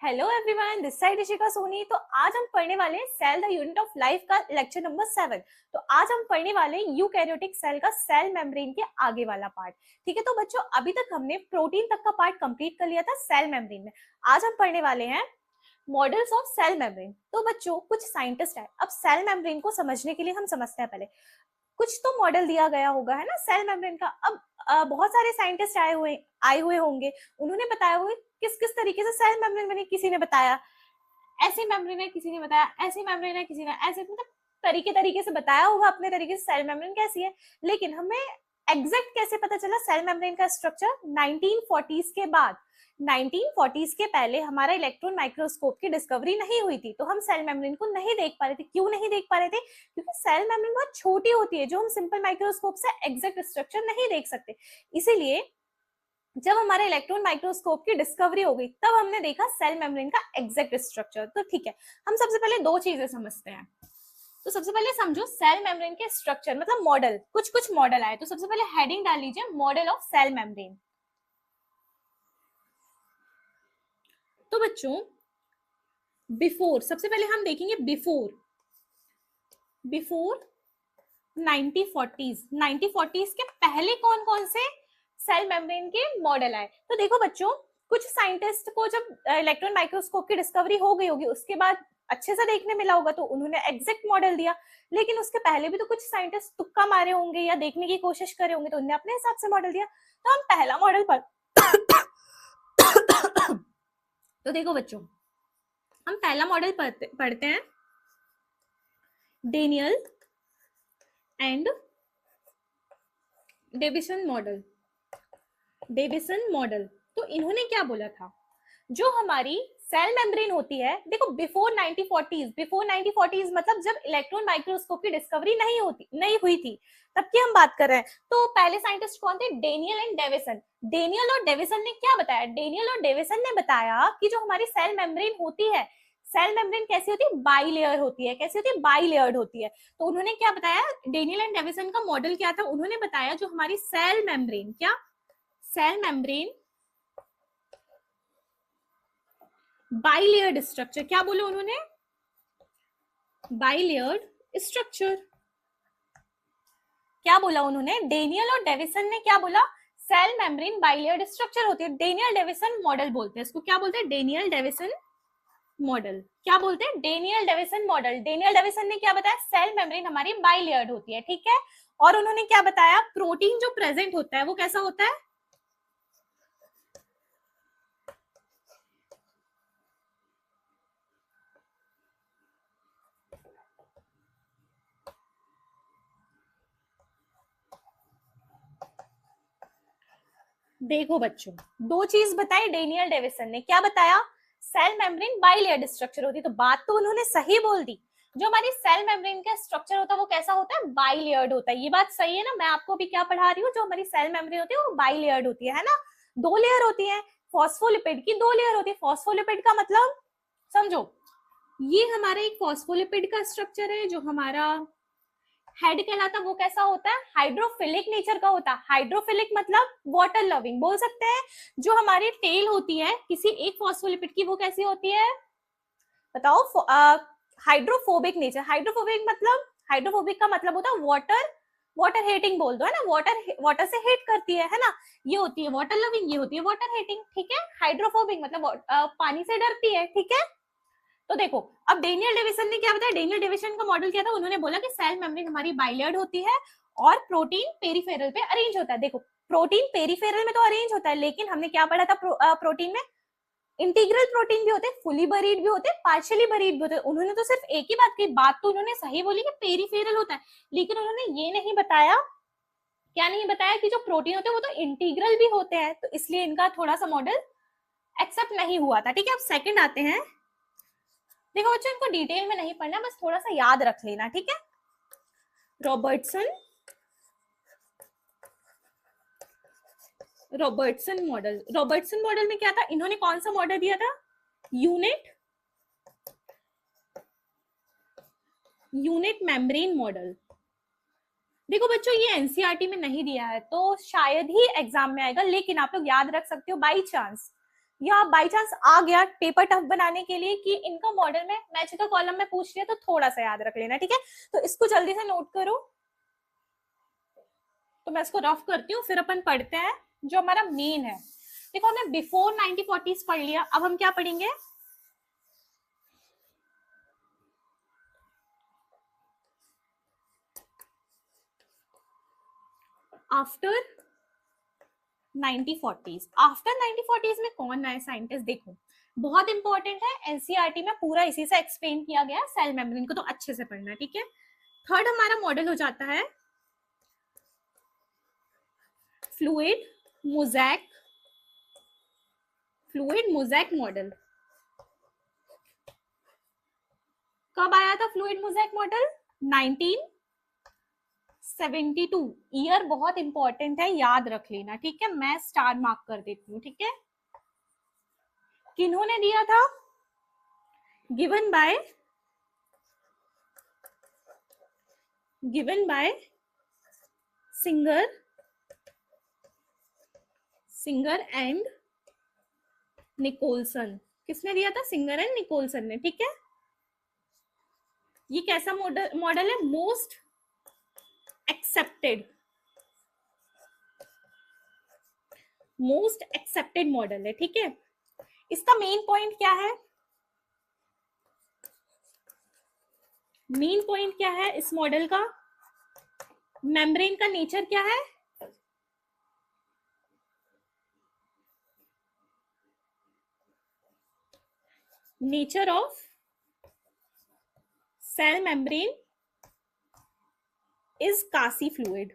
Hello everyone, this side Rishika Soni. तो आज हम पढ़ने वाले हैं cell the unit of life का लेक्चर नंबर 7। तो आज हम पढ़ने वाले हैं यूकैरियोटिक सेल का सेल मेम्ब्रेन के आगे वाला पार्ट। ठीक है, तो बच्चों अभी तक हमने प्रोटीन तक का पार्ट कंप्लीट कर लिया था सेल मेम्ब्रेन में। आज हम पढ़ने वाले हैं मॉडल्स ऑफ सेल मेम्ब्रेन। तो बच्चों कुछ साइंटिस्ट है, अब सेल मेम्ब्रेन को समझने के लिए हम समझते हैं पहले कुछ तो मॉडल दिया गया होगा, है ना, सेल मेम्ब्रेन का। अब बहुत सारे साइंटिस्ट आए हुए होंगे, उन्होंने बताया हुआ किस किस तरीके से सेल मेम्ब्रेन बनी। किसी ने बताया ऐसी मेम्ब्रेन है, किसी ने बताया ऐसी मेम्ब्रेन है, किसी ने ऐसे, मतलब तरीके तरीके से बताया होगा अपने तरीके से सेल मेम्ब्रेन कैसी है। लेकिन हमें एग्जैक्ट कैसे पता चला सेल मेम्ब्रेन का स्ट्रक्चर 1940s के बाद। 1940s के पहले हमारा इलेक्ट्रॉन माइक्रोस्कोप की डिस्कवरी नहीं हुई थी, तो हम सेल मेम्ब्रेन को नहीं देख पा रहे थे। क्यों नहीं देख पा रहे थे? क्योंकि सेल मेम्ब्रेन बहुत छोटी होती है, जो हम सिंपल माइक्रोस्कोप से एग्जैक्ट स्ट्रक्चर नहीं देख सकते। इसीलिए जब हमारे इलेक्ट्रॉन माइक्रोस्कोप की डिस्कवरी हो गई, तब हमने देखा सेल मेम्ब्रेन का एग्जैक्ट स्ट्रक्चर। तो ठीक है, हम सबसे पहले दो चीजें समझते हैं। तो सबसे पहले समझो सेल मेम्ब्रेन के स्ट्रक्चर, मतलब मॉडल। कुछ कुछ मॉडल आए, तो सबसे पहले हेडिंग डाल लीजिए मॉडल ऑफ सेल मेम्ब्रेन। तो बच्चों बिफोर, सबसे पहले हम देखेंगे बिफोर 1940s के पहले कौन कौन से सेल मेम्ब्रेन के मॉडल आए। तो देखो बच्चों, कुछ साइंटिस्ट को जब इलेक्ट्रॉन माइक्रोस्कोप की डिस्कवरी हो गई होगी, उसके बाद अच्छे से देखने मिला होगा, तो उन्होंने एग्जैक्ट मॉडल दिया। लेकिन उसके पहले भी तो कुछ साइंटिस्ट तुक्का मारे होंगे या देखने की कोशिश करे होंगे, तो उन्होंने अपने हिसाब से मॉडल दिया। तो हम पहला मॉडल पर तो देखो बच्चों, हम पहला मॉडल पढ़ते हैं, डेनियल एंड डेविसन मॉडल। तो इन्होंने क्या बोला था, जो हमारी सेल मेम्ब्रेन होती है, देखो बिफोर 1940s मतलब जब इलेक्ट्रॉन माइक्रोस्कोप की डिस्कवरी नहीं हुई थी, तब की हम बात कर रहे हैं। तो पहले साइंटिस्ट कौन थे? Danielli and Davson. डेनियल और डेविसन ने क्या बताया? डेनियल और डेविसन ने बताया कि जो हमारी सेल मेम्ब्रेन होती है, सेल मेम्ब्रेन कैसी होती है? बाइलेयर होती है। कैसी होती है? बाइलेयर्ड होती है। तो उन्होंने क्या बताया, डेनियल एंड डेविसन का मॉडल क्या था? उन्होंने बताया जो हमारी सेल मेम्ब्रेन, क्या सेल मेम्ब्रेन बाइलेयर्ड स्ट्रक्चर, क्या बोले उन्होंने? बाइलेयर्ड स्ट्रक्चर। क्या बोला उन्होंने? डेनियल और डेविसन ने क्या बोला? सेल मेम्ब्रेन बाइलेयर्ड स्ट्रक्चर होती है। डेनियल डेविसन मॉडल बोलते हैं इसको। क्या बोलते हैं? Danielli Davson model. क्या बोलते हैं? Danielli Davson model. Danielli Davson ने क्या बताया? सेल मेम्ब्रेन हमारी बाइलेयर्ड होती है। ठीक है, और उन्होंने क्या बताया? प्रोटीन जो प्रेजेंट होता है वो कैसा होता है? देखो बच्चों, दो चीज बताई डेनियल डेविसन ने। क्या बताया? सेल मेम्ब्रेन बाइलेयर्ड स्ट्रक्चर होती है। तो बात तो उन्होंने सही बोल दी, जो हमारी सेल मेम्ब्रेन का स्ट्रक्चर होता है वो कैसा होता है? बाइलेयर्ड होता है। ये बात सही है ना? मैं आपको भी क्या पढ़ा रही हूँ, जो हमारी सेल मेम्ब्रेन होती है वो बाइलेयर्ड होती है ना? दो लेयर होती है, फॉस्फोलिपिड की दो लेयर होती है। फॉस्फोलिपिड का मतलब समझो, ये हमारा एक फॉस्फोलिपिड का स्ट्रक्चर है। जो हमारा हेड कहलाता है वो कैसा होता है? हाइड्रोफिलिक नेचर का होता है। हाइड्रोफिलिक मतलब वाटर लविंग बोल सकते हैं। जो हमारी टेल होती है किसी एक फॉस्फोलिपिड की, वो कैसी होती है बताओ? Hydrophobic nature. हाइड्रोफोबिक का मतलब होता है वाटर हेटिंग बोल दो, है ना? वाटर से हेट करती है ना? ये होती है वाटर लविंग, ये होती है वाटर हेटिंग। ठीक है, हाइड्रोफोबिक मतलब पानी से डरती है। ठीक है, तो देखो अब डेनियल डेविसन ने क्या बताया? डेनियल डेविसन का मॉडल क्या था? उन्होंने बोला कि सेल मेम्ब्रेन हमारी बाइलेयर्ड होती है और प्रोटीन पेरिफेरल पे अरेंज होता है। देखो प्रोटीन पेरिफेरल में तो अरेंज होता है, लेकिन हमने क्या पढ़ा था प्रोटीन में? इंटीग्रल प्रोटीन भी होते हैं, फुली बरीड भी होते हैं, पार्शियली बरीड भी होते हैं। उन्होंने तो सिर्फ एक ही बात की, बात तो उन्होंने सही बोली कि पेरिफेरल होता है, लेकिन उन्होंने ये नहीं बताया, क्या नहीं बताया, कि जो प्रोटीन होते हैं वो तो इंटीग्रल भी होते हैं। तो इसलिए इनका थोड़ा सा मॉडल एक्सेप्ट नहीं हुआ था। ठीक है, अब सेकंड आते हैं। देखो बच्चों, इनको डिटेल में नहीं पढ़ना, बस थोड़ा सा याद रख लेना। ठीक है, रॉबर्टसन मॉडल में क्या था? इन्होंने कौन सा मॉडल दिया था? Unit membrane model. देखो बच्चों, ये एनसीईआरटी में नहीं दिया है, तो शायद ही एग्जाम में आएगा, लेकिन आप लोग याद रख सकते हो बाई चांस। या बाई चांस आ गया पेपर टफ बनाने के लिए कि इनका मॉडल में मैच का कॉलम में पूछ लिया, तो थोड़ा सा याद रख लेना, ठीक है। तो इसको जल्दी से नोट करो। तो मैं इसको रफ करती हूँ, फिर अपन पढ़ते हैं जो हमारा मेन है। देखो हमने बिफोर 1940s पढ़ लिया, अब हम क्या पढ़ेंगे, आफ्टर 1940s। आफ्टर 1940s में कौन नए साइंटिस्ट, देखो बहुत इंपॉर्टेंट है, एनसीईआरटी में पूरा इसी से एक्सप्लेन किया गया सेल मेम्ब्रेन को, तो अच्छे से पढ़ना, ठीक है। थर्ड हमारा मॉडल हो जाता है fluid mosaic, fluid mosaic model. कब आया था फ्लूइड मोज़ेक मॉडल, 1972। ईयर बहुत इंपॉर्टेंट है, याद रख लेना, ठीक है। मैं स्टार मार्क कर देती हूँ, ठीक है। किन्होंने दिया था, given by Singer and Nicolson. किसने दिया था, सिंगर एंड निकोलसन ने, ठीक है। ये कैसा मॉडल है, मोस्ट एक्सेप्टेड मॉडल है, ठीक है। इसका मेन पॉइंट क्या है, मेन पॉइंट क्या है इस मॉडल का, मेम्ब्रेन का नेचर क्या है, nature of cell membrane is quasi fluid.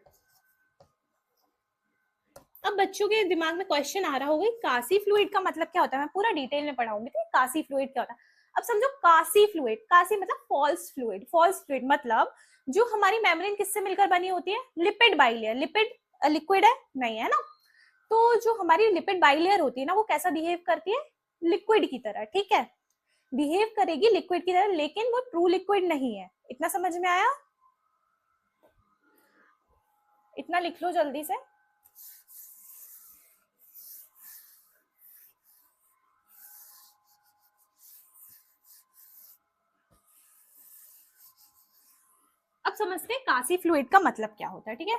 अब बच्चों के दिमाग में क्वेश्चन आ रहा होगा कासी फ्लूइड का मतलब क्या होता है, मैं पूरा डिटेल में पढ़ाऊंगी, ठीक है। कासी फ्लूइड क्या होता है, अब समझो कासी फ्लूइड, कासी मतलब फॉल्स फ्लूइड, फॉल्स फ्लूइड मतलब जो हमारी मेम्ब्रेन किससे मिलकर बनी होती है, लिपिड बाइलेयर, लिपिड लिक्विड है नहीं, है ना। तो जो हमारी लिपिड बाइलेयर होती है ना, वो कैसा बिहेव करती है, लिक्विड की तरह, ठीक है। बिहेव करेगी लिक्विड की तरह, लेकिन वो ट्रू लिक्विड नहीं है। इतना समझ में आया, इतना लिख लो जल्दी से। अब समझते हैं कासी फ्लूइड का मतलब क्या होता है, ठीक है।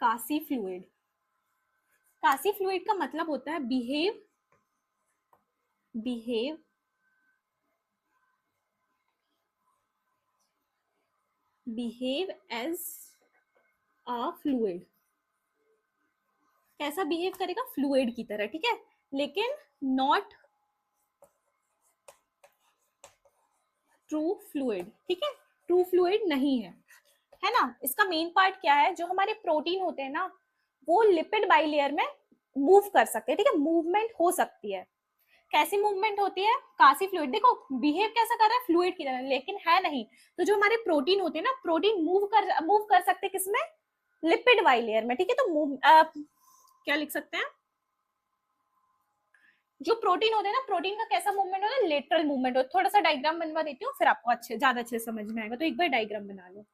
कासी फ्लूइड, कासी फ्लूइड का मतलब होता है behave behave behave as a fluid. कैसा बिहेव करेगा, फ्लूइड की तरह, ठीक है, लेकिन नॉट ट्रू फ्लूइड, ठीक है। ट्रू फ्लूइड नहीं है ना। इसका मेन पार्ट क्या है, जो हमारे प्रोटीन होते हैं ना, वो लिपिड बाइलेयर में मूव कर सकते हैं, ठीक है, मूवमेंट हो सकती है। कैसी मूवमेंट होती है, कासी फ्लूइड, देखो बिहेव कैसा कर रहा है, फ्लूइड की तरह, लेकिन है नहीं। तो जो हमारे प्रोटीन होते हैं ना, प्रोटीन मूव कर सकते हैं किसमें, लिपिड बाइलेयर में, ठीक है। तो क्या लिख सकते हैं, जो प्रोटीन होते हैं ना, प्रोटीन का कैसा मूवमेंट होता है, लेटरल मूवमेंट होता है। थोड़ा सा डायग्राम बनवा देती हूँ, फिर आपको ज्यादा अच्छे समझ में आएगा, तो एक बार डायग्राम बना लो।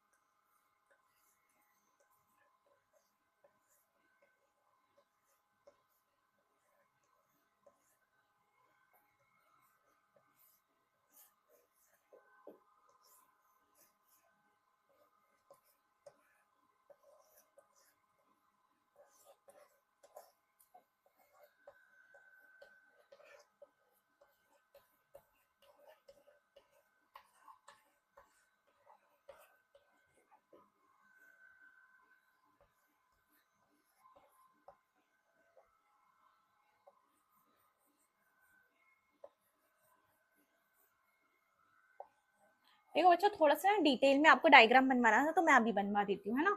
देखो बच्चों, थोड़ा सा डिटेल में आपको डायग्राम बनवाना था, तो मैं अभी बनवा देती हूँ, है ना।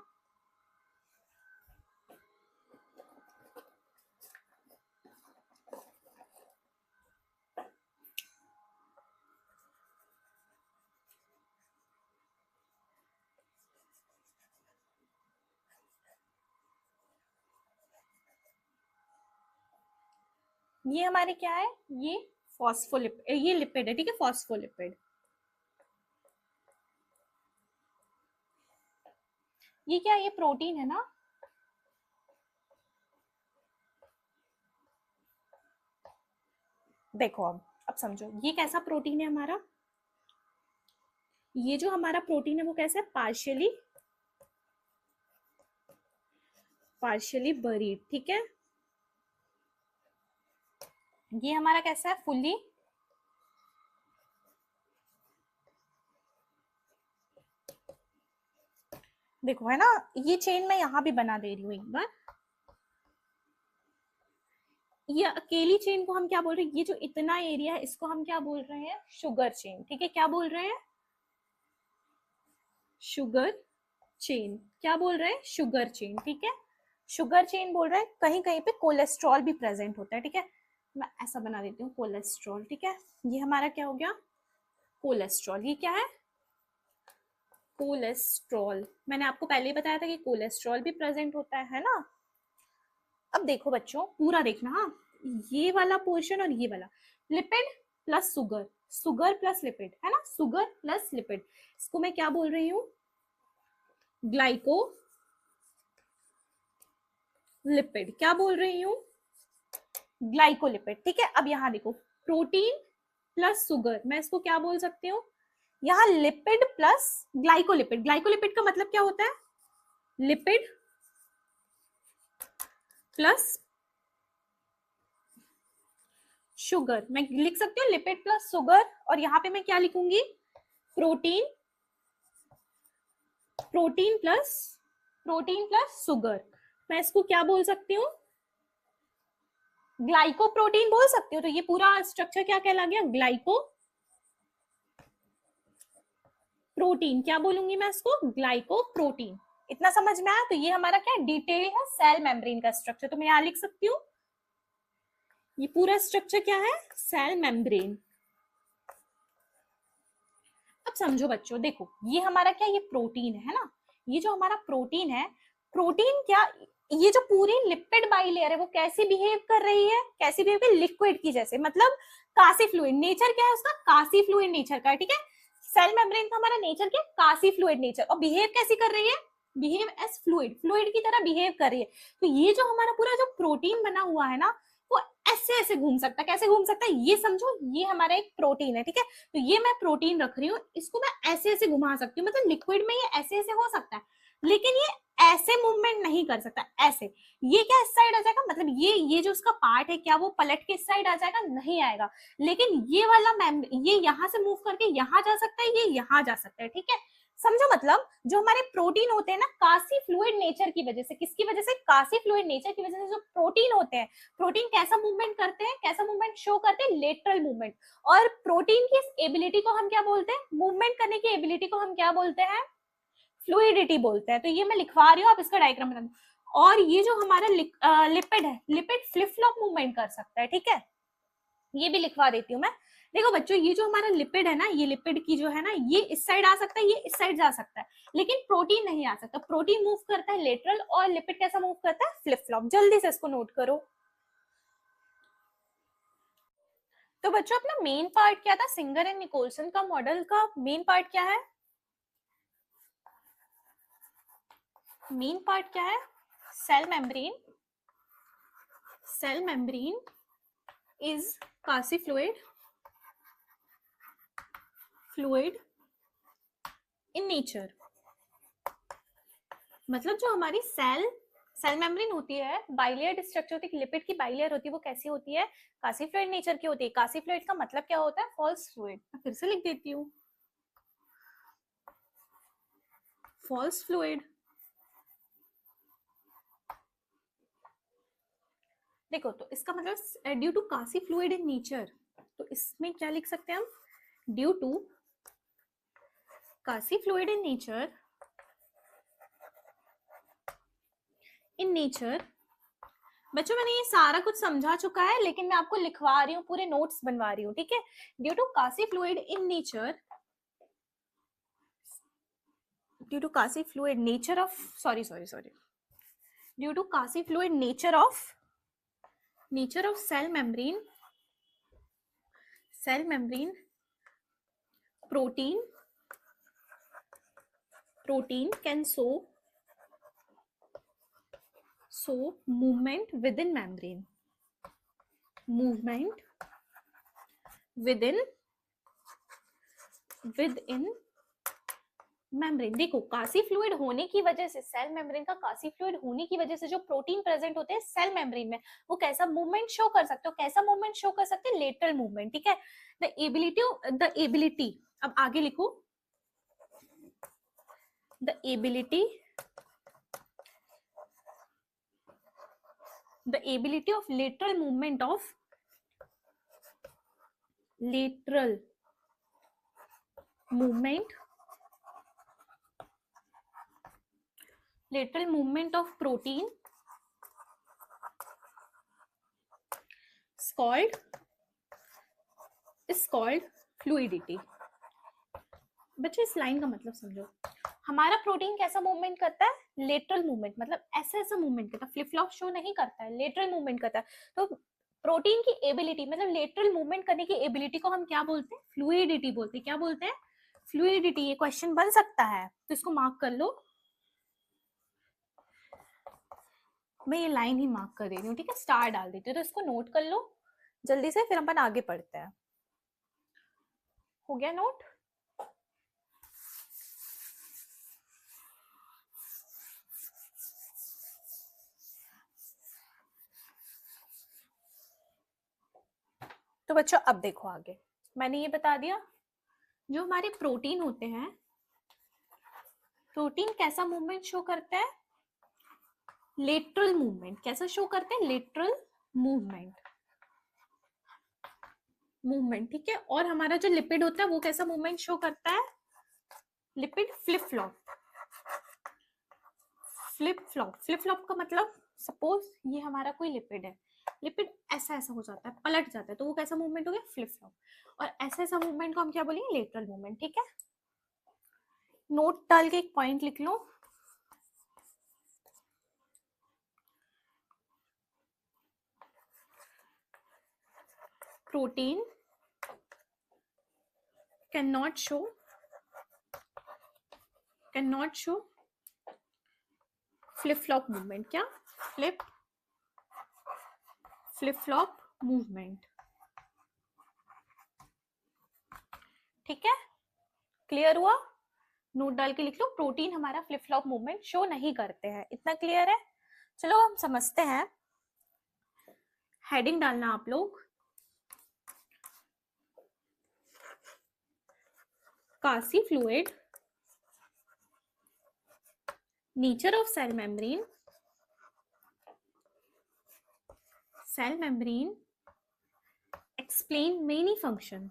ये हमारे क्या है, ये फॉस्फोलिपिड, ये लिपिड है, ठीक है, फॉस्फोलिपिड। ये क्या, ये प्रोटीन है ना, देखो अब समझो ये कैसा प्रोटीन है हमारा, ये जो हमारा प्रोटीन है वो कैसा है, पार्शियली बरीड, ठीक है। ये हमारा कैसा है, फुल्ली देखो है ना, ये चेन मैं यहां भी बना दे रही हूँ एक बार। ये अकेली चेन को हम क्या बोल रहे हैं, ये जो इतना एरिया है इसको हम क्या बोल रहे हैं, शुगर चेन, ठीक है। क्या बोल रहे हैं, शुगर चेन। क्या बोल रहे हैं, शुगर चेन, ठीक है। शुगर चेन बोल रहे हैं, कहीं कहीं पे कोलेस्ट्रॉल भी प्रेजेंट होता है, ठीक है। मैं ऐसा बना देती हूँ, कोलेस्ट्रॉल, ठीक है। ये हमारा क्या हो गया, कोलेस्ट्रॉल। ये क्या है, कोलेस्ट्रॉल। मैंने आपको पहले ही बताया था कि कोलेस्ट्रॉल भी प्रेजेंट होता है ना। अब देखो बच्चों पूरा देखना, हाँ, ये वाला पोर्शन और ये वाला, lipid plus sugar, sugar plus lipid, है ना, सुगर प्लस लिपिड, इसको मैं क्या बोल रही हूँ, ग्लाइको लिपिड। क्या बोल रही हूँ, ग्लाइकोलिपिड, ठीक है। अब यहाँ देखो, प्रोटीन प्लस सुगर, मैं इसको क्या बोल सकती हूँ, यहाँ लिपिड प्लस ग्लाइकोलिपिड। ग्लाइकोलिपिड का मतलब क्या होता है, लिपिड प्लस शुगर। मैं लिख सकती हूँ लिपिड प्लस शुगर, और यहाँ पे मैं क्या लिखूंगी, प्रोटीन, प्रोटीन प्लस शुगर। मैं इसको क्या बोल सकती हूँ, ग्लाइकोप्रोटीन बोल सकती हूँ। तो ये पूरा स्ट्रक्चर क्या कहला गया, ग्लाइको प्रोटीन। क्या बोलूंगी मैं इसको, ग्लाइकोप्रोटीन। इतना समझ में आया। तो ये हमारा क्या डिटेल है सेल मेम्ब्रेन का स्ट्रक्चर। तो मैं यहाँ लिख सकती हूँ, ये पूरा स्ट्रक्चर क्या है, सेल मेम्ब्रेन। अब समझो बच्चों, देखो ये हमारा क्या, ये प्रोटीन है ना, ये जो हमारा प्रोटीन है, प्रोटीन क्या, ये जो पूरी लिपिड बाइलेयर है वो कैसी बिहेव कर रही है, कैसी बिहेव कर, लिक्विड की जैसे, मतलब कासी फ्लूइड। नेचर क्या है उसका, कासी फ्लूइड नेचर का है, ठीक है। सेल मेम्ब्रेन का हमारा नेचर क्या, कासी फ्लूइड नेचर, और बिहेव कैसी कर रही है, बिहेव एज फ्लूइड, फ्लूइड की तरह बिहेव कर रही है। तो ये जो हमारा पूरा जो प्रोटीन बना हुआ है ना, वो ऐसे ऐसे घूम सकता है। कैसे घूम सकता है, ये समझो, ये हमारा एक प्रोटीन है, ठीक है। तो ये मैं प्रोटीन रख रही हूँ, इसको मैं ऐसे ऐसे घुमा सकती हूँ, मतलब लिक्विड में ये ऐसे ऐसे हो सकता है, लेकिन ये ऐसे मूवमेंट नहीं कर सकता, ऐसे। ये क्या इस साइड आ जाएगा, मतलब ये जो उसका पार्ट है, क्या वो पलट के इस साइड आ जाएगा, नहीं आएगा। लेकिन ये वाला ये यहाँ से मूव करके यहाँ जा सकता है, ये यहाँ जा सकता है, ठीक है। समझो, मतलब जो हमारे प्रोटीन होते हैं ना, कासी फ्लूइड नेचर की वजह से, किसकी वजह से, कासी फ्लूइड नेचर की वजह से जो प्रोटीन होते हैं, प्रोटीन कैसा मूवमेंट करते हैं, कैसा मूवमेंट शो करते हैं, लेटरल मूवमेंट। और प्रोटीन की इस एबिलिटी को हम क्या बोलते हैं, मूवमेंट करने की एबिलिटी को हम क्या बोलते हैं, फ्लूइडिटी बोलते हैं। तो ये मैं लिखवा रही हूँ, आप इसका डायग्राम बना दो। और ये जो हमारा लिपिड है, लिपिड फ्लिप फ्लॉप मूवमेंट कर सकता है, ठीक है। ये भी लिखवा देती हूँ मैं। देखो बच्चों, ये जो हमारा लिपिड है ना, ये लिपिड की जो है ना, ये इस साइड आ सकता है, ये इस साइड जा सकता है, लेकिन प्रोटीन नहीं आ सकता। प्रोटीन मूव करता है लेटरल, और लिपिड कैसा मूव करता है, फ्लिप फ्लॉप। जल्दी से इसको नोट करो। तो बच्चों अपना मेन पार्ट क्या था, सिंगर एंड निकोलसन का मॉडल का मेन पार्ट क्या है, मेन पार्ट क्या है, cell membrane. Cell membrane is quasi fluid in nature. मतलब जो हमारी सेल मेम्ब्रेन होती है, बाइलेयर स्ट्रक्चर होती है, लिपिड की बाइलेयर होती है, वो कैसी होती है, कासी फ्लूइड नेचर की होती है। कासी फ्लूइड का मतलब क्या होता है, फॉल्स फ्लूइड। मैं फिर से लिख देती हूँ, फॉल्स फ्लूइड। देखो, तो इसका मतलब due to quasi fluid in nature, तो इसमें क्या लिख सकते हैं हम, due to quasi fluid in nature, बच्चों मैंने ये सारा कुछ समझा चुका है, लेकिन मैं आपको लिखवा रही हूँ, पूरे नोट्स बनवा रही हूँ, ठीक है। Due to quasi fluid in nature, due to quasi fluid nature of, sorry, due to quasi fluid nature of cell membrane, protein can show movement within membrane, movement within membrane. देखो quasi fluid होने की वजह से, cell membrane का कासी fluid होने की वजह से जो प्रोटीन प्रेजेंट होते हैं सेल मेम्ब्रेन में, वो कैसा मूवमेंट शो कर सकते हो, कैसा मूवमेंट शो कर सकते हैं, लेटरल मूवमेंट। ठीक है, द एबिलिटी, अब आगे लिखो, the ability of lateral movement of lateral movement of protein is called fluidity। बच्चों इस लाइन का मतलब समझो, हमारा प्रोटीन कैसा मूवमेंट करता है, लेटरल मूवमेंट, मतलब ऐसा ऐसा मूवमेंट करता है, फ्लिप फ्लॉप शो नहीं करता है, लेटरल मूवमेंट करता है। तो प्रोटीन की एबिलिटी, मतलब लेटरल मूवमेंट करने की एबिलिटी को हम क्या बोलते हैं, फ्लूइडिटी बोलते हैं। क्या बोलते हैं, फ्लूइडिटी। ये क्वेश्चन बन सकता है, तो इसको मार्क कर लो, मैं ये लाइन ही मार्क कर दे रही हूँ, ठीक है, स्टार डाल देती हूँ, तो इसको नोट कर लो जल्दी से, फिर अपन आगे पढ़ते हैं। हो गया नोट? तो बच्चों अब देखो आगे, मैंने ये बता दिया, जो हमारे प्रोटीन होते हैं, प्रोटीन कैसा मूवमेंट शो करता है, लेटरल मूवमेंट। कैसा शो करते हैं, लेटरल मूवमेंट। ठीक है, और हमारा जो लिपिड होता है वो कैसा मूवमेंट शो करता है, lipid flip flop. Flip flop का मतलब, सपोज ये हमारा कोई लिपिड है, लिपिड ऐसा ऐसा हो जाता है, पलट जाता है, तो वो कैसा मूवमेंट हो गया, फ्लिप फ्लॉप। और ऐसा ऐसा मूवमेंट को हम क्या बोलेंगे, लेटरल मूवमेंट। ठीक है, नोट डाल के एक पॉइंट लिख लो, protein cannot show flip flop movement। क्या, flip flop movement। ठीक है, क्लियर हुआ? नोट डाल के लिख लो, प्रोटीन हमारा फ्लिप फ्लॉप मूवमेंट शो नहीं करते हैं। इतना क्लियर है? चलो हम समझते हैं, हेडिंग डालना आप लोग, quasi fluid, nature of cell membrane, explain many function.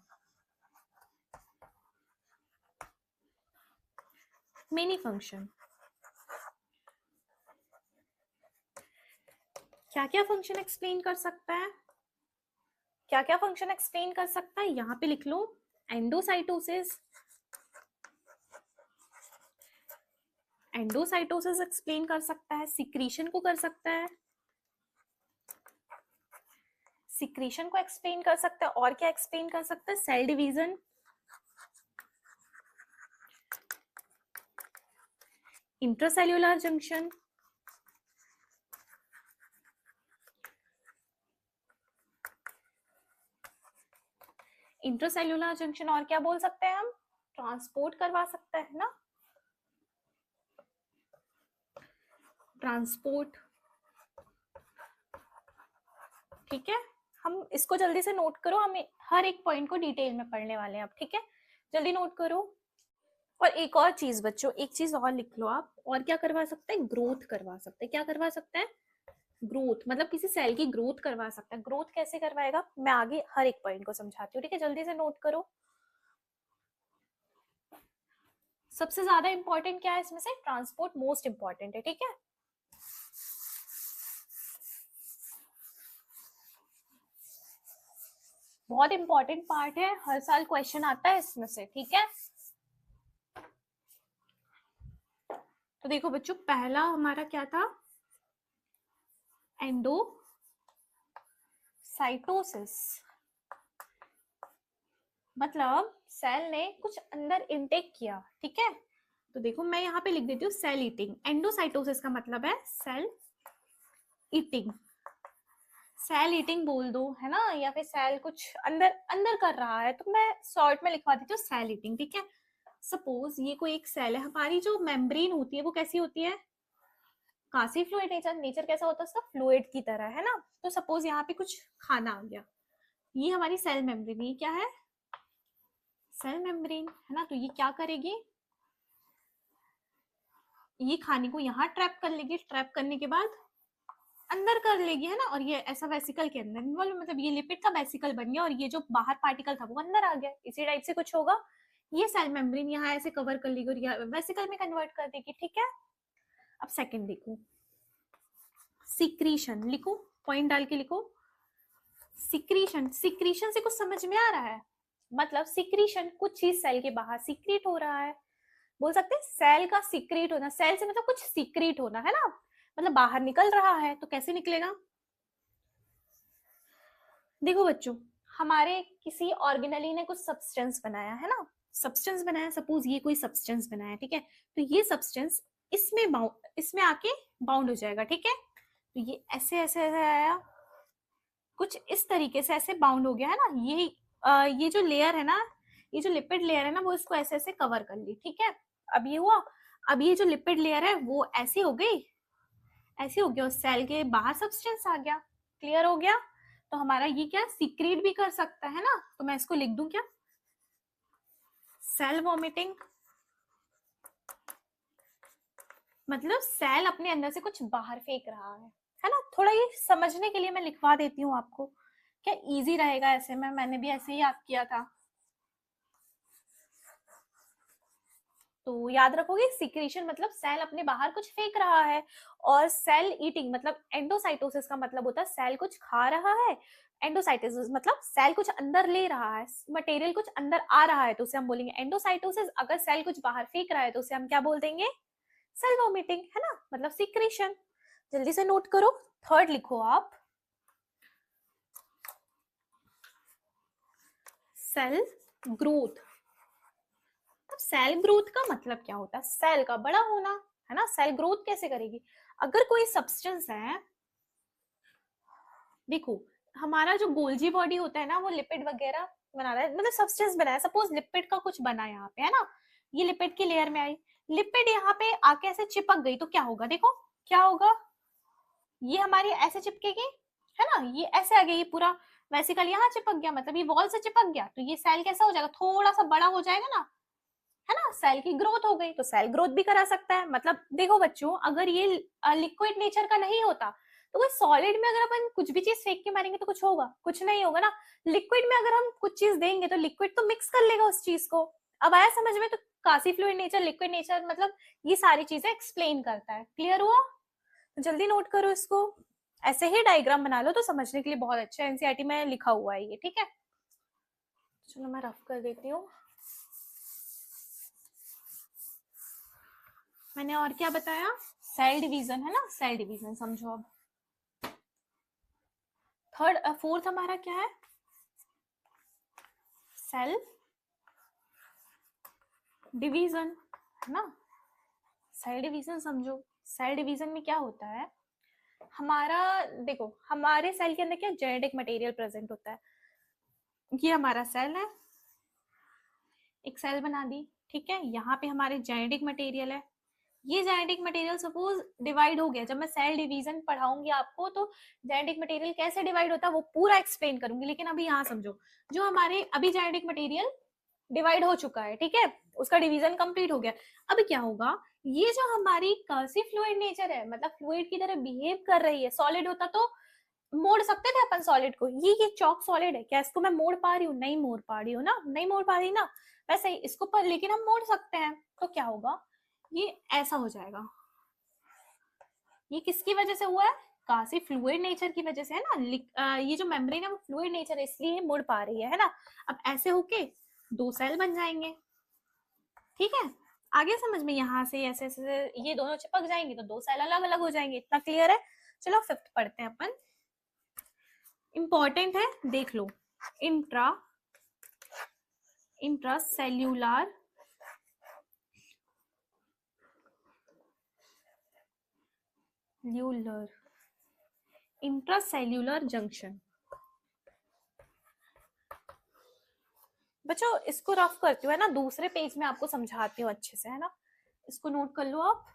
क्या क्या फंक्शन एक्सप्लेन कर सकता है, यहाँ पे लिख लो, एंडोसाइटोसिस एक्सप्लेन कर सकता है, सिक्रीशन को कर सकता है, एक्सप्लेन कर सकता है, और क्या एक्सप्लेन कर सकता है, सेल डिवीजन, इंट्रासेल्युलर जंक्शन, और क्या बोल सकते हैं हम, ट्रांसपोर्ट करवा सकता है ना, ट्रांसपोर्ट। ठीक है, हम इसको जल्दी से नोट करो, हम हर एक पॉइंट को डिटेल में पढ़ने वाले हैं अब। ठीक है, जल्दी नोट करो। और एक और चीज बच्चों, एक चीज और लिख लो आप, और क्या करवा सकते हैं, ग्रोथ करवा सकते हैं। क्या करवा सकते हैं, ग्रोथ, मतलब किसी सेल की ग्रोथ करवा सकता है। ग्रोथ कैसे करवाएगा, मैं आगे हर एक पॉइंट को समझाती हूँ। ठीक है, जल्दी से नोट करो। सबसे ज्यादा इंपॉर्टेंट क्या है इसमें से, ट्रांसपोर्ट मोस्ट इंपॉर्टेंट है। ठीक है, बहुत इंपॉर्टेंट पार्ट है, हर साल क्वेश्चन आता है इसमें से। ठीक है, तो देखो बच्चों, पहला हमारा क्या था, एंडोसाइटोसिस, मतलब सेल ने कुछ अंदर इनटेक किया। ठीक है, तो देखो मैं यहाँ पे लिख देती हूँ सेल ईटिंग। एंडोसाइटोसिस का मतलब है सेल ईटिंग, सेल ईटिंग बोल दो, है ना, या फिर सेल कुछ अंदर अंदर कर रहा है, तो मैं शॉर्ट में लिखवा देती हूँ सेल ईटिंग, ठीक है। सपोज ये कोई एक सेल है, हमारी जो मेम्ब्रेन होती है वो कैसी होती है, कासी फ्लूइड नेचर, नेचर कैसा होता है उसका, फ्लूइड की तरह, है ना। तो सपोज यहाँ पे कुछ खाना आ गया, ये हमारी सेल मेम्ब्रेन, ये क्या है, सेल मेम्ब्रेन, है ना। तो ये क्या करेगी, ये खाने को यहाँ ट्रैप कर लेगी, ट्रैप करने के बाद अंदर कर लेगी, है ना। और ये ऐसा वेसिकल के अंदर इन्वॉल्व, मतलब ये लिपिड का वेसिकल बन गया और ये जो बाहर पार्टिकल था वो अंदर आ गया, इसी टाइप से कुछ होगा। ये सेल मेम्ब्रेन यहाँ ऐसे कवर कर लेगी और वेसिकल में कन्वर्ट कर देगी, ठीक है। अब सेकंड देखो, सिक्रीशन, लिखो, पॉइंट डाल के लिखो, सिक्रीशन, सिक्रीशन से कुछ समझ में आ रहा है, मतलब सिक्रीशन कुछ चीज सेल के बाहर सीक्रेट हो रहा है, बोल सकते हैं सेल का सीक्रेट होना, सेल से मतलब कुछ सीक्रेट होना, है ना, मतलब बाहर निकल रहा है। तो कैसे निकलेगा, देखो बच्चों, हमारे किसी ऑर्गेनली ने कुछ सब्सटेंस बनाया, है ना, सब्सटेंस बनाया, सपोज ये कोई सब्सटेंस बनाया, ठीक है। तो ये सब्सटेंस इसमें आके बाउंड हो जाएगा, ठीक है। तो ये ऐसे ऐसे ऐसे आया, कुछ इस तरीके से ऐसे बाउंड हो गया, है ना। ये जो लेयर है ना, ये जो लिपिड लेयर है ना, वो इसको ऐसे ऐसे कवर कर ली, ठीक है। अब ये हुआ, अब ये जो लिपिड लेयर है वो ऐसी हो गई, ऐसे हो गया, सेल के बाहर सब्सटेंस आ गया, क्लियर हो गया। तो हमारा ये क्या सीक्रेट भी कर सकता है ना, तो मैं इसको लिख दूं क्या, सेल वॉमिटिंग, मतलब सेल अपने अंदर से कुछ बाहर फेंक रहा है ना। थोड़ा ये समझने के लिए मैं लिखवा देती हूँ आपको, क्या इजी रहेगा ऐसे में, मैंने भी ऐसे ही याद किया था। तो याद रखोगे, सिक्रीशन मतलब सेल अपने बाहर कुछ फेंक रहा है, और सेल ईटिंग मतलब एंडोसाइटोसिस का मतलब होता है सेल कुछ खा रहा है, एंडोसाइटोसिस मतलब सेल कुछ अंदर ले रहा है, मटेरियल कुछ अंदर आ रहा है, तो उसे हम बोलेंगे एंडोसाइटोसिस। अगर सेल कुछ बाहर फेंक रहा है तो उसे हम क्या बोल देंगे, सेल वॉमिटिंग, है ना, मतलब सिक्रीशन। जल्दी से नोट करो, थर्ड लिखो आप, सेल ग्रोथ। अब सेल ग्रोथ का मतलब क्या होता है, सेल का बड़ा होना, है ना। सेल ग्रोथ कैसे करेगी, अगर कोई सब्सटेंस है, देखो हमारा जो गोल्जी बॉडी होता है ना, वो लिपिड वगैरह बना रहा है, मतलब सब्सटेंस बनाया, सपोज लिपिड का कुछ बना यहाँ पे, है ना, ये लिपिड की लेयर में आई, लिपिड यहाँ पे आके ऐसे चिपक गई, तो क्या होगा, देखो क्या होगा, ये हमारी ऐसे चिपकेगी, है ना, ये ऐसे आ गया, ये पूरा वेसिकल यहाँ चिपक गया, मतलब ये वॉल से चिपक गया, तो ये सेल कैसा हो जाएगा, थोड़ा सा बड़ा हो जाएगा ना, है ना, सेल की ग्रोथ हो गई। तो सेल ग्रोथ भी करा सकता है, मतलब देखो बच्चों, अगर ये लिक्विड नेचर का नहीं होता, तो कोई सॉलिड में अगर अपन कुछ भी चीज फेंक के मारेंगे तो कुछ होगा, कुछ नहीं होगा ना। लिक्विड में अगर हम कुछ चीज देंगे तो लिक्विड तो मिक्स कर लेगा उस चीज को। अब आया समझ में, तो कासी फ्लूइड नेचर, लिक्विड नेचर, मतलब ये सारी चीजें एक्सप्लेन करता है, क्लियर हुआ। तो जल्दी नोट करो इसको, ऐसे ही डायग्राम बना लो तो समझने के लिए बहुत अच्छा है, एनसीईआरटी में लिखा हुआ है ये, ठीक है। चलो मैं रफ कर देती हूँ, मैंने और क्या बताया, सेल डिवीजन, है ना, सेल डिवीजन समझो। अब थर्ड फोर्थ हमारा क्या है, सेल डिवीजन, है ना। सेल डिवीजन समझो, सेल डिवीजन में क्या होता है, हमारा देखो हमारे सेल के अंदर क्या जेनेटिक मटेरियल प्रेजेंट होता है, ये हमारा सेल है, एक सेल बना दी, ठीक है। यहाँ पे हमारे जेनेटिक मटेरियल है, ये जेनेटिक मटेरियल सपोज डिवाइड हो गया, जब मैं सेल डिवीजन पढ़ाऊंगी आपको तो जेनेटिक मटेरियल कैसे डिवाइड होता है वो पूरा एक्सप्लेन करूंगी, लेकिन अभी यहाँ समझो, जो हमारे अभी जेनेटिक मटेरियल डिवाइड हो चुका है, ठीक है, उसका डिवीजन कंप्लीट हो गया। अब क्या होगा, ये जो हमारी कर्सिव फ्लूइड नेचर है, मतलब फ्लूइड की तरह बिहेव कर रही है, सॉलिड होता तो मोड़ सकते थे अपन सॉलिड को, ये चौक सॉलिड है, क्या इसको मैं मोड़ पा रही हूँ, नहीं मोड़ पा रही हूँ ना, नहीं मोड़ पा रही ना, वैसे ही इसको पर लेकिन हम मोड़ सकते हैं, तो क्या होगा, ये ऐसा हो जाएगा। ये किसकी वजह से हुआ है, काफी फ्लूइड नेचर की वजह से, है ना। ये जो मेम्ब्रेन है वो फ्लूइड नेचर है, इसलिए मुड़ पा रही है ना। अब ऐसे होके दो सेल बन जाएंगे, ठीक है। आगे समझ में, यहाँ से ऐसे ऐसे ये दोनों चिपक जाएंगे तो दो सेल अलग अलग हो जाएंगे, इतना क्लियर है। चलो फिफ्थ पढ़ते हैं अपन, इंपॉर्टेंट है, देख लो, इंट्रा इंट्रासेल्यूलर ल्यूलर इंट्रासेल्यूलर जंक्शन। बच्चों इसको रफ करती हूँ है ना, दूसरे पेज में आपको समझाती हूँ अच्छे से, है ना, इसको नोट कर लो आप।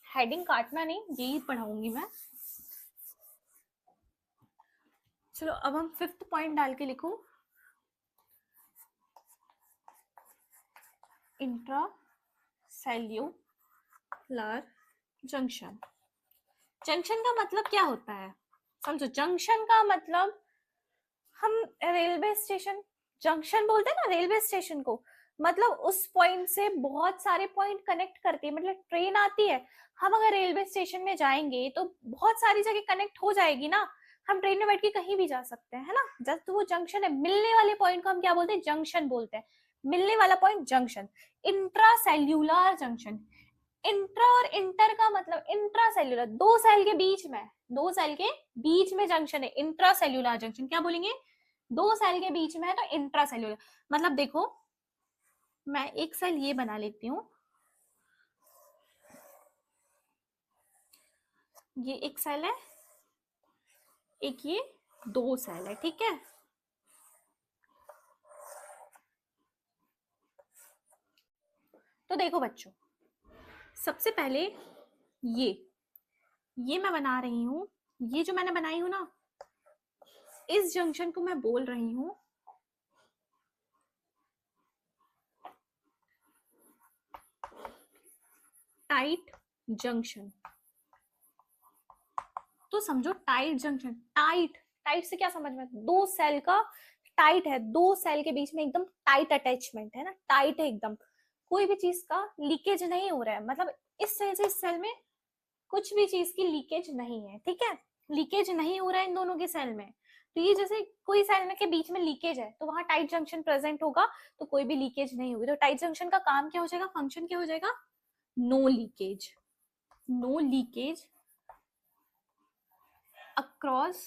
हेडिंग काटना नहीं, यही पढ़ाऊंगी मैं। चलो अब हम 5th पॉइंट डाल के लिखो, इंट्रासेल्यूलर जंक्शन। जंक्शन का मतलब क्या होता है समझो। जंक्शन का मतलब, हम रेलवे स्टेशन जंक्शन बोलते हैं ना रेलवे स्टेशन को, मतलब उस पॉइंट से बहुत सारे पॉइंट कनेक्ट करती है। मतलब ट्रेन आती है, हम अगर रेलवे स्टेशन में जाएंगे तो बहुत सारी जगह कनेक्ट हो जाएगी ना, हम ट्रेन में बैठ के कहीं भी जा सकते हैं, है ना। जब तो वो जंक्शन है, मिलने वाले पॉइंट को हम क्या बोलते हैं, जंक्शन बोलते हैं। मिलने वाला point junction. Intracellular junction, intra और इंटर का मतलब इंट्रासेल्यूलर, दो सेल के बीच में, दो सेल के बीच में जंक्शन है इंट्रासेल्यूलर जंक्शन। क्या बोलेंगे, दो सेल के बीच में है तो इंट्रासेल्यूलर। मतलब देखो मैं एक सेल ये बना लेती हूँ, ये एक सेल है, एक ये दो सेल है, ठीक है। तो देखो बच्चों, सबसे पहले ये मैं बना रही हूं, ये जो मैंने बनाई हूं ना, इस जंक्शन को मैं बोल रही हूं टाइट जंक्शन। तो समझो टाइट जंक्शन, टाइट, टाइट से क्या समझ में, दो सेल का टाइट है, दो सेल के बीच में एकदम टाइट अटैचमेंट है ना, टाइट है एकदम, कोई भी चीज का लीकेज नहीं हो रहा है। मतलब इस सेल से इस सेल में कुछ भी चीज की लीकेज नहीं है, ठीक है, लीकेज नहीं हो रहा है इन दोनों के सेल में। तो ये जैसे कोई सेल में के बीच में लीकेज है तो वहां टाइट जंक्शन प्रेजेंट होगा, तो कोई भी लीकेज नहीं होगी। तो टाइट जंक्शन का काम क्या हो जाएगा, फंक्शन क्या हो जाएगा, no leakage, no leakage across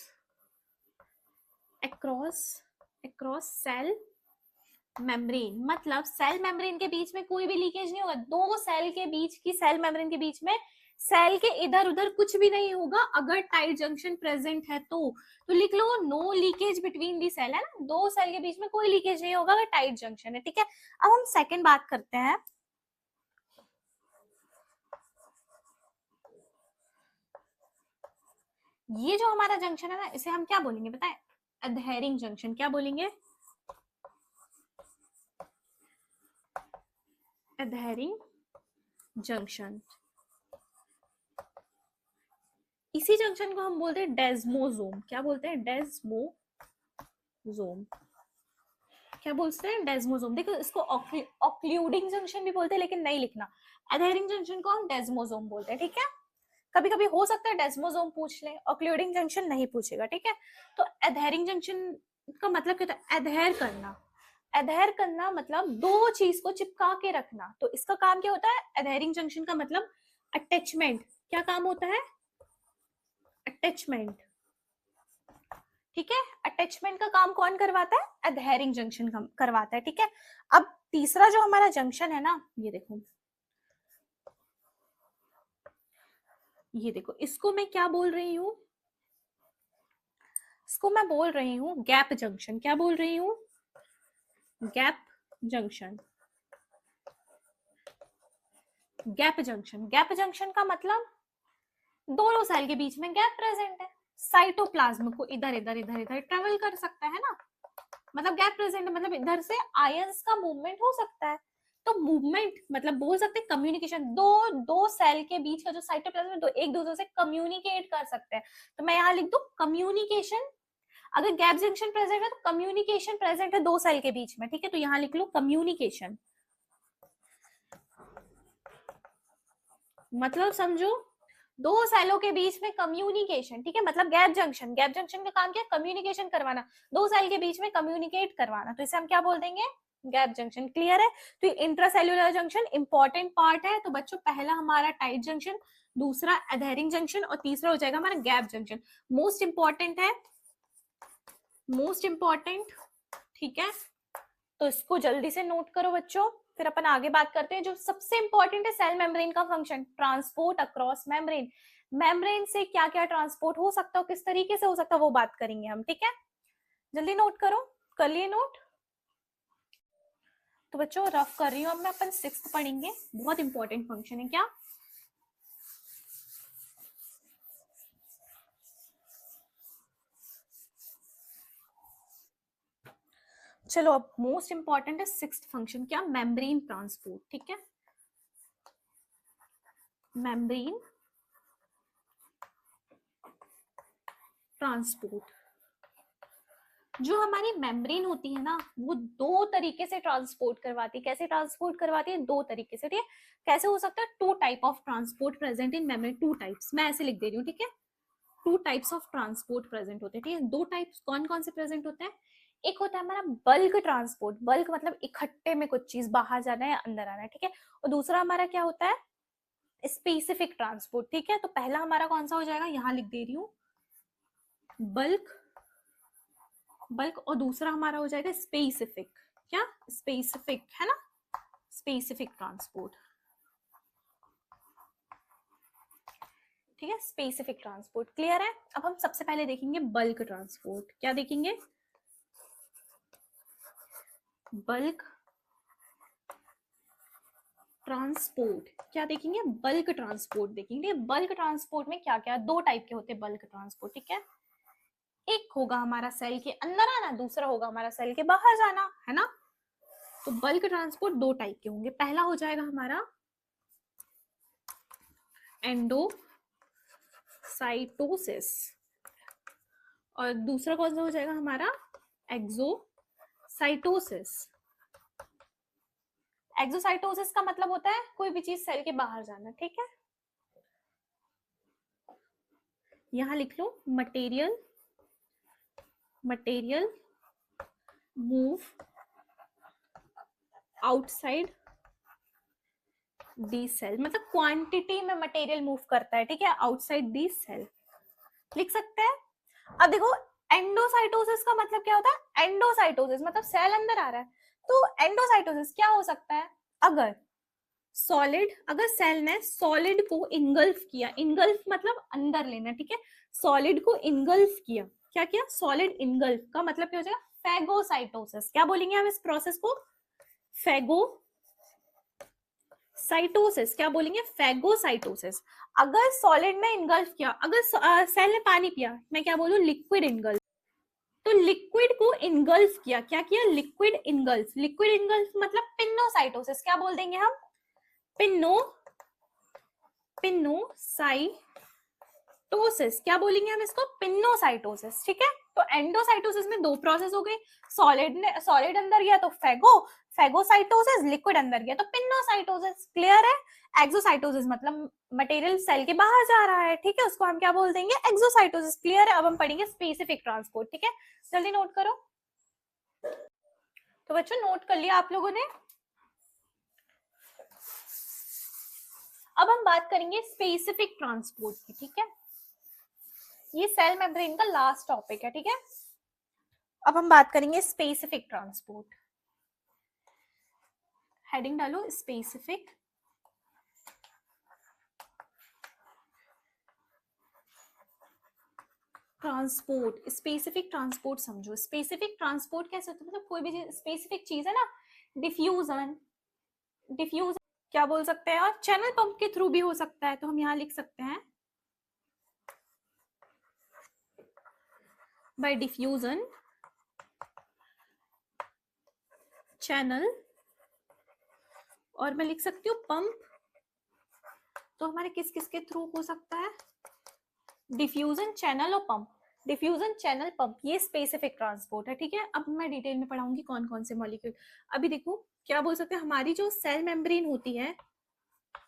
across across cell membrane. मतलब सेल मेम्ब्रेन के बीच में कोई भी लीकेज नहीं होगा, दो सेल के बीच की, सेल मेम्ब्रेन के बीच में सेल के इधर उधर कुछ भी नहीं होगा अगर टाइट जंक्शन प्रेजेंट है तो लिख लो no leakage between the cell, है ना, दो सेल के बीच में कोई लीकेज नहीं होगा अगर टाइट जंक्शन है, ठीक है। अब हम सेकंड बात करते हैं, ये जो हमारा जंक्शन है ना, इसे हम क्या बोलेंगे बताएं, अडहेरिंग जंक्शन। क्या बोलेंगे, अडहेरिंग जंक्शन। इसी जंक्शन को हम बोलते हैं डेस्मोसोम। क्या बोलते हैं, डेस्मोसोम। क्या बोलते हैं, डेस्मोसोम। देखो इसको ऑक्लूडिंग जंक्शन भी बोलते हैं, लेकिन नहीं लिखना, अडहेरिंग जंक्शन को हम डेस्मोसोम बोलते हैं, ठीक है। कभी कभी हो सकता है डेस्मोसोम पूछ ले, ऑक्लूडिंग जंक्शन नहीं पूछेगा, ठीक है। तो अडहेरिंग जंक्शन का मतलब क्या होता है, अडहेर करना। अडहेर करना मतलब दो चीज को चिपका के रखना, तो इसका काम क्या होता है, अडहेरिंग जंक्शन का मतलब अटैचमेंट। क्या काम होता है, अटैचमेंट, ठीक है। अटैचमेंट का काम कौन करवाता है, अडहेरिंग जंक्शन करवाता है, ठीक है। अब तीसरा जो हमारा जंक्शन है ना, ये देखो, ये देखो, इसको मैं क्या बोल रही हूँ, इसको मैं बोल रही हूँ गैप जंक्शन। क्या बोल रही हूँ, gap junction. Gap junction, gap junction का मतलब दोनों सेल के बीच में गैप प्रेजेंट है, साइटोप्लाज्म को इधर इधर इधर इधर ट्रेवल कर सकता है ना, मतलब गैप प्रेजेंट मतलब इधर से आयंस का मूवमेंट हो सकता है। तो मूवमेंट मतलब बोल सकते हैं कम्युनिकेशन, दो दो सेल के बीच का जो साइटोप्लाज्म है, दो एक दूसरे से कम्युनिकेट कर सकते हैं। तो मैं यहाँ लिख दूं कम्युनिकेशन। अगर गैप जंक्शन प्रेजेंट है तो कम्युनिकेशन प्रेजेंट है दो सेल के बीच में, ठीक है, तो यहाँ लिख लो कम्युनिकेशन। मतलब समझो दो सेलों के बीच में कम्युनिकेशन, ठीक है, मतलब गैप जंक्शन। गैप जंक्शन का काम क्या है, कम्युनिकेशन करवाना, दो सेल के बीच में कम्युनिकेट करवाना, तो इसे हम क्या बोल देंगे, गैप जंक्शन। क्लियर है। तो इंट्रासेल्यूलर जंक्शन इंपॉर्टेंट पार्ट है। तो बच्चों पहला हमारा टाइट जंक्शन, दूसरा अडहेरिंग जंक्शन और तीसरा हो जाएगा हमारा गैप जंक्शन। मोस्ट इंपॉर्टेंट है, मोस्ट इंपॉर्टेंट, ठीक है। तो इसको जल्दी से नोट करो बच्चों, फिर अपन आगे बात करते हैं। जो सबसे इंपॉर्टेंट है सेल मेम्ब्रेन का function, transport across membrane. Membrane से क्या क्या ट्रांसपोर्ट हो सकता है, किस तरीके से हो सकता है, वो बात करेंगे हम, ठीक है। जल्दी नोट करो, कर लिए नोट। तो बच्चों रफ कर रही हूँ, अब मैं अपन 6th पढ़ेंगे, बहुत इंपॉर्टेंट फंक्शन है। क्या? चलो अब मोस्ट इंपॉर्टेंट है 6th फंक्शन, क्या? मेम्ब्रेन ट्रांसपोर्ट, ठीक है। मेम्ब्रेन ट्रांसपोर्ट, जो हमारी मेम्ब्रेन होती है ना, वो दो तरीके से ट्रांसपोर्ट करवाती है। कैसे ट्रांसपोर्ट करवाती है? दो तरीके से, ठीक है। कैसे हो सकता है? Two type of transport present in membrane, two types, मैं ऐसे लिख दे रही हूँ, ठीक है। Two types of transport present होते हैं, ठीक है। दो टाइप्स कौन कौन से प्रेजेंट होते हैं? एक होता है हमारा बल्क ट्रांसपोर्ट, बल्क मतलब इकट्ठे में कुछ चीज बाहर जाना है या अंदर आना है, ठीक है। और दूसरा हमारा क्या होता है? स्पेसिफिक ट्रांसपोर्ट, ठीक है। तो पहला हमारा कौन सा हो जाएगा? यहां लिख दे रही हूँ, बल्क, बल्क। और दूसरा हमारा हो जाएगा स्पेसिफिक। क्या? स्पेसिफिक, है ना, स्पेसिफिक ट्रांसपोर्ट, ठीक है। स्पेसिफिक ट्रांसपोर्ट क्लियर है। अब हम सबसे पहले देखेंगे बल्क ट्रांसपोर्ट। क्या देखेंगे? बल्क ट्रांसपोर्ट, क्या देखेंगे? बल्क ट्रांसपोर्ट देखेंगे। बल्क ट्रांसपोर्ट में क्या क्या? दो टाइप के होते हैं बल्क ट्रांसपोर्ट, ठीक है। एक होगा हमारा सेल के अंदर आना, दूसरा होगा हमारा सेल के बाहर जाना, है ना। तो बल्क ट्रांसपोर्ट दो टाइप के होंगे। पहला हो जाएगा हमारा एंडोसाइटोसिस, और दूसरा कौन सा हो जाएगा हमारा? एक्सोसाइटोसिस। एक्सोसाइटोसिस का मतलब होता है कोई भी चीज सेल के बाहर जाना, ठीक है। यहां लिख लो, material move outside the cell, मतलब क्वांटिटी में मटेरियल मूव करता है, ठीक है, आउटसाइड दी सेल, लिख सकते हैं। अब देखो, एंडोसाइटोसिस का मतलब क्या होता है? एंडोसाइटोसिस मतलब सेल अंदर आ रहा है। तो एंडोसाइटोसिस क्या हो सकता है? अगर सॉलिड, अगर सेल ने सॉलिड को इनगल्फ किया, इनगल्फ मतलब अंदर लेना, ठीक है। सॉलिड को इनगल्फ किया, क्या किया? सॉलिड इनगल्फ का मतलब क्या हो जाएगा? फैगोसाइटोसिस। क्या बोलेंगे हम इस प्रोसेस को? फैगोसाइटोसिस। क्या बोलेंगे? फैगोसाइटोसिस। अगर सॉलिड ने इनगल्फ किया, अगर सेल ने पानी पिया, मैं क्या बोलूं? Liquid engulf. तो लिक्विड को इनगल्फ किया, क्या किया? Liquid engulf. लिक्विड इनगल्फ मतलब पिन्नोसाइटोसिस। क्या बोल देंगे हम? पिन्नोसाइटोसिस। क्या बोलेंगे हम इसको? पिन्नोसाइटोसिस, ठीक है। तो एंडोसाइटोसिस में दो प्रोसेस हो गई। सॉलिड अंदर गया तो फैगोसाइटोसिस, लिक्विड अंदर गया तो पिन्नोसाइटोसिस, क्लियर है। एक्सोसाइटोसिस मतलब मटेरियल सेल के बाहर जा रहा है, ठीक है, उसको हम क्या बोल देंगे? एक्सोसाइटोसिस, क्लियर है। अब हम पढ़ेंगे स्पेसिफिक ट्रांसपोर्ट, ठीक है। जल्दी नोट करो। तो बच्चों नोट कर लिया आप लोगों ने। अब हम बात करेंगे स्पेसिफिक ट्रांसपोर्ट की, ठीक है। ये सेल मेम्ब्रेन का लास्ट टॉपिक है, ठीक है। अब हम बात करेंगे स्पेसिफिक ट्रांसपोर्ट। हेडिंग डालो, स्पेसिफिक ट्रांसपोर्ट। स्पेसिफिक ट्रांसपोर्ट समझो। स्पेसिफिक ट्रांसपोर्ट कैसे होता है? मतलब कोई भी स्पेसिफिक चीज है ना, डिफ्यूजन, डिफ्यूजन क्या बोल सकते हैं? और चैनल पंप के थ्रू भी हो सकता है, तो हम यहाँ लिख सकते हैं बाय डिफ्यूजन, चैनल, और मैं लिख सकती हूँ पंप। तो हमारे किस किस के थ्रू हो सकता है? डिफ्यूजन, चैनल और पंप। डिफ्यूजन, चैनल, पंप, ये स्पेसिफिक ट्रांसपोर्ट है, ठीक है। अब मैं डिटेल में पढ़ाऊंगी कौन कौन से मॉलिक्यूल। अभी देखो क्या बोल सकते हैं, हमारी जो सेल मेम्ब्रेन होती है,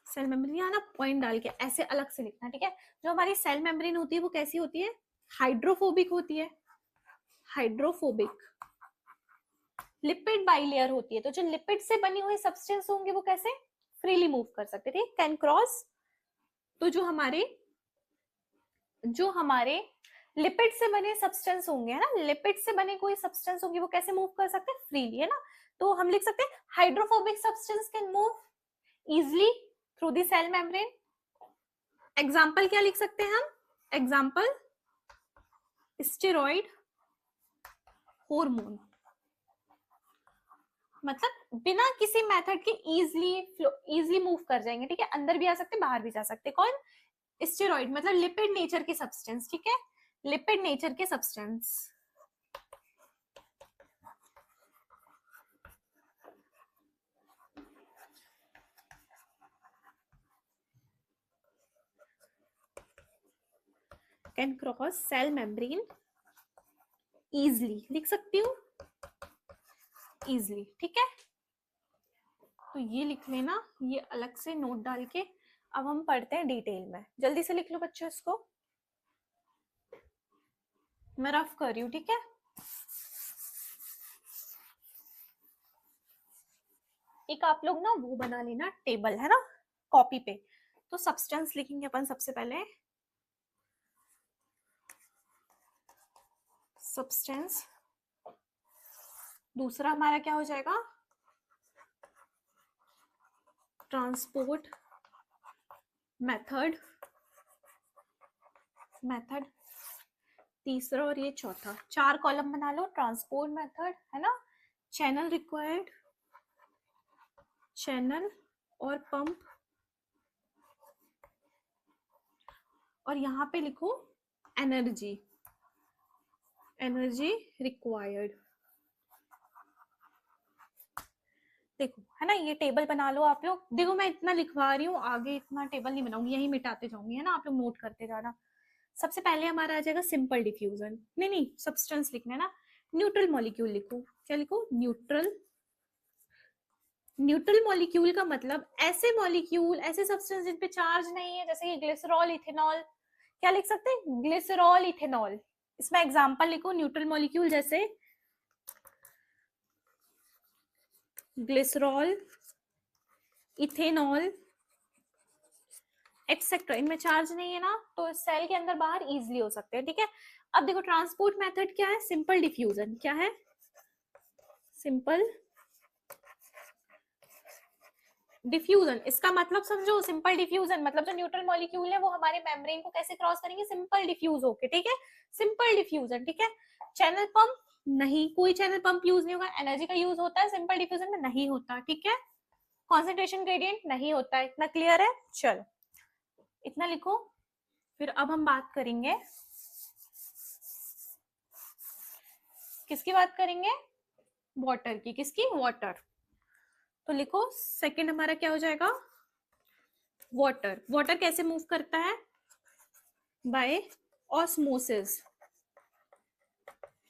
सेल मेम्ब्रेन यहाँ ना पॉइंट डाल के ऐसे अलग से लिखना, ठीक है। जो हमारी सेल मेम्ब्रेन होती है वो कैसी होती है? हाइड्रोफोबिक होती है, हाइड्रोफोबिक। लिपिड बाइलेयर होती है, तो जो लिपिड से बनी हुई सब्सटेंस होंगे वो कैसे? फ्रीली मूव कर सकते थे, कैन क्रॉस। तो जो हमारे लिपिड से बने सब्सटेंस होंगे, है ना, लिपिड से बने कोई सब्सटेंस होंगे वो कैसे मूव कर सकते हैं? फ्रीली, है ना। तो हम लिख सकते हैं hydrophobic substance can move easily through the cell membrane, example क्या लिख सकते हैं हम? एग्जाम्पल स्टेरॉइड हार्मोन, मतलब बिना किसी मेथड के इजीली मूव कर जाएंगे, ठीक है, अंदर भी आ सकते बाहर भी जा सकते। कौन? स्टेरॉइड, मतलब लिपिड नेचर के सब्सटेंस, ठीक है, लिपिड नेचर के substance. Can cross sell membrane easily, लिख सकती हूँ इजली, ठीक है। तो ये लिख लेना, ये अलग से नोट डाल के। अब हम पढ़ते हैं डिटेल में, जल्दी से लिख लो बच्चों इसको, मैं रफ कर रही हूँ, ठीक है। एक आप लोग ना वो बना लेना टेबल, है ना, कॉपी पे। तो सब्सटेंस लिखेंगे अपन सबसे पहले, सब्सटेंस। दूसरा हमारा क्या हो जाएगा? ट्रांसपोर्ट मेथड, तीसरा और ये चौथा, 4 कॉलम बना लो। ट्रांसपोर्ट मेथड, है ना, चैनल रिक्वायर्ड, चैनल और पंप, और यहाँ पे लिखो एनर्जी, एनर्जी रिक्वायर्ड। देखो, है ना, ये टेबल बना लो आप लोग। देखो मैं इतना लिखवा रही हूँ, आगे इतना टेबल नहीं बनाऊंगी, यही मिटाते जाऊंगी, है ना, आप लोग नोट करते जाना। सबसे पहले हमारा आ जाएगा सिंपल डिफ्यूजन, नहीं सब्सटेंस लिखना है ना। न्यूट्रल मॉलिक्यूल लिखो, क्या लिखो? न्यूट्रल। न्यूट्रल मॉलिक्यूल का मतलब ऐसे मॉलिक्यूल, ऐसे सब्सटेंस जिन पे चार्ज नहीं है, जैसे कि ग्लिसरॉल, इथेनॉल। क्या लिख सकते हैं? Glycerol, ethanol. इसमें एग्जांपल लिखो न्यूट्रल मॉलिक्यूल, जैसे ग्लिसरॉल, इथेनॉल एक्सेट्रा। इनमें चार्ज नहीं है ना, तो सेल के अंदर बाहर इजिली हो सकते हैं, ठीक है। अब देखो ट्रांसपोर्ट मेथड क्या है? Simple diffusion. क्या है? Simple diffusion. इसका मतलब समझो, सिंपल डिफ्यूजन मतलब जो न्यूट्रल मॉलिक्यूल है वो हमारे मेम्ब्रेन को कैसे क्रॉस करेंगे? सिंपल डिफ्यूज होके, ठीक है, सिंपल डिफ्यूजन, ठीक है। चैनल पंप नहीं, कोई चैनल पंप यूज नहीं होगा। एनर्जी का यूज होता है, सिंपल डिफ्यूजन में नहीं होता, ठीक है। कॉन्सेंट्रेशन ग्रेडियंट नहीं होता है। इतना क्लियर है? चलो इतना लिखो। फिर अब हम बात करेंगे, किसकी बात करेंगे? वाटर की। किसकी? वाटर। तो लिखो सेकंड हमारा क्या हो जाएगा? वाटर। वाटर कैसे मूव करता है? बाय ऑस्मोसिस,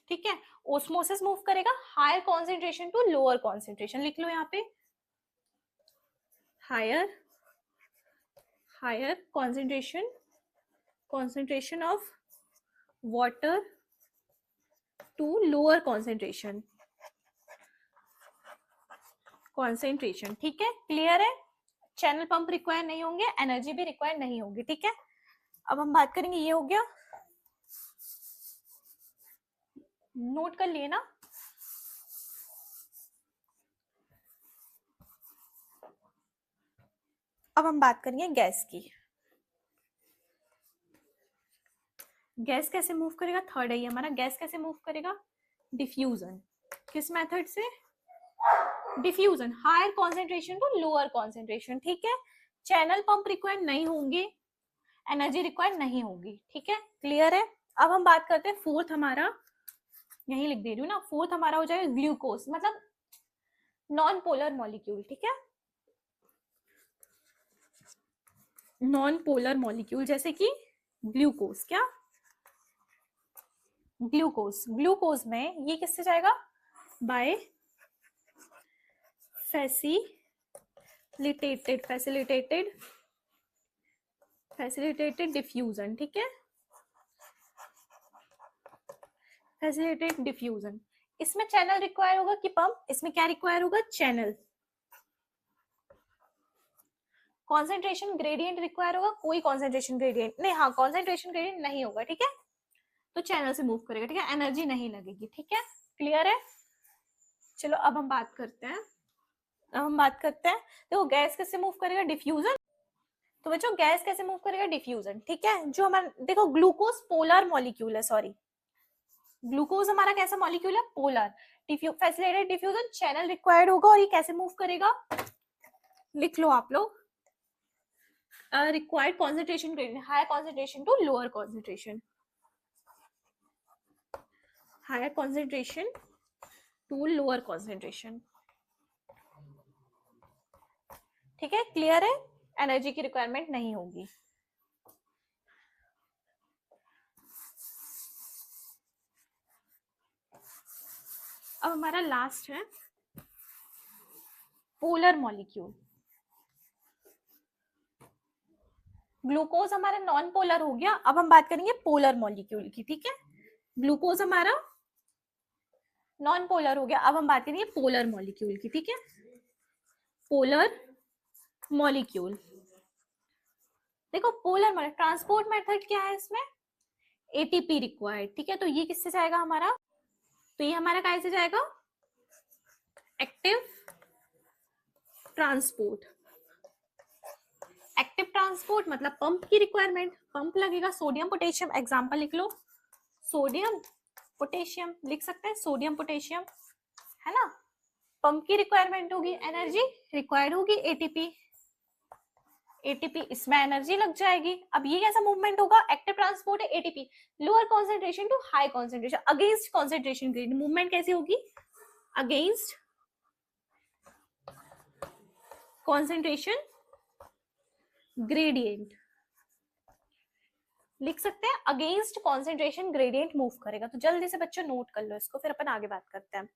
ठीक है। ऑस्मोसिस मूव करेगा higher concentration to lower concentration. लिख लो यहाँ पे, higher concentration of water to lower concentration, ठीक है, क्लियर है। चैनल पंप रिक्वायर नहीं होंगे, एनर्जी भी रिक्वायर नहीं होगी, ठीक है। अब हम बात करेंगे, ये हो गया, नोट कर लिए ना। अब हम बात करेंगे गैस की। गैस कैसे मूव करेगा? थर्ड है ये हमारा। गैस कैसे मूव करेगा? डिफ्यूजन। किस मेथड से? Diffusion, higher concentration to lower concentration, ठीक है। चैनल पंप रिक्वायर नहीं होंगे, एनर्जी रिक्वायर नहीं होगी, ठीक है, क्लियर है। अब हम बात करते हैं फोर्थ हमारा, यही लिख दे रही हूँ ना। फोर्थ हमारा हो जाएगा ग्लूकोज, मतलब नॉन पोलर मॉलिक्यूल, ठीक है। नॉन पोलर मॉलिक्यूल जैसे कि ग्लूकोज। क्या? ग्लूकोज। ग्लूकोज में ये किससे जाएगा? बाय फैसिलिटेटेड डिफ्यूजन, ठीक है, फैसिलिटेटेड डिफ्यूजन। इसमें चैनल रिक्वायर होगा कि पंप? इसमें क्या रिक्वायर होगा? चैनल। कॉन्सेंट्रेशन ग्रेडियंट रिक्वायर होगा? कोई कॉन्सेंट्रेशन ग्रेडियंट नहीं, हाँ कॉन्सेंट्रेशन ग्रेडियंट नहीं होगा, ठीक है, तो चैनल से मूव करेगा, ठीक है, एनर्जी नहीं लगेगी, ठीक है, क्लियर है। चलो अब हम बात करते हैं, देखो गैस किससे मूव करेगा? डिफ्यूजन। तो बच्चों गैस कैसे मूव करेगा, डिफ्यूजन, ठीक है। जो हमारा देखो ग्लूकोज पोलर मॉलिक्यूल है, सॉरी ग्लूकोज हमारा कैसा मॉलिक्यूल है, polar. Facilitated diffusion channel required होगा, और ये कैसे मूव करेगा, लिख लो आप लोग, required concentration higher concentration to lower concentration, higher concentration to lower concentration, ठीक है, क्लियर है, एनर्जी की रिक्वायरमेंट नहीं होगी। अब हमारा लास्ट है पोलर मॉलिक्यूल। ग्लूकोज हमारा नॉन पोलर हो गया, अब हम बात करेंगे पोलर मॉलिक्यूल की, ठीक है। ग्लूकोज हमारा नॉन पोलर हो गया, अब हम बात करेंगे पोलर मॉलिक्यूल की, ठीक है। पोलर मॉलिक्यूल, देखो पोलर ट्रांसपोर्ट मेथड क्या है इसमें, एटीपी रिक्वायर्ड, ठीक है। तो ये किससे जाएगा हमारा, तो ये हमारा कैसे जाएगा, एक्टिव ट्रांसपोर्ट। एक्टिव ट्रांसपोर्ट मतलब पंप की रिक्वायरमेंट, पंप लगेगा, सोडियम पोटेशियम, एग्जांपल लिख लो, सोडियम पोटेशियम लिख सकते हैं, सोडियम पोटेशियम, है ना। पंप की रिक्वायरमेंट होगी, एनर्जी रिक्वायर्ड होगी, एटीपी, एटीपी इसमें एनर्जी लग जाएगी। अब ये कैसा मूवमेंट होगा, एक्टिव ट्रांसपोर्ट है, ATP lower concentration to high concentration, against concentration gradient, movement कैसी होगी, अगेंस्ट कॉन्सेंट्रेशन ग्रेडियंट, लिख सकते हैं अगेंस्ट कॉन्सेंट्रेशन ग्रेडियंट मूव करेगा। तो जल्दी से बच्चों नोट कर लो इसको, फिर अपन आगे बात करते हैं।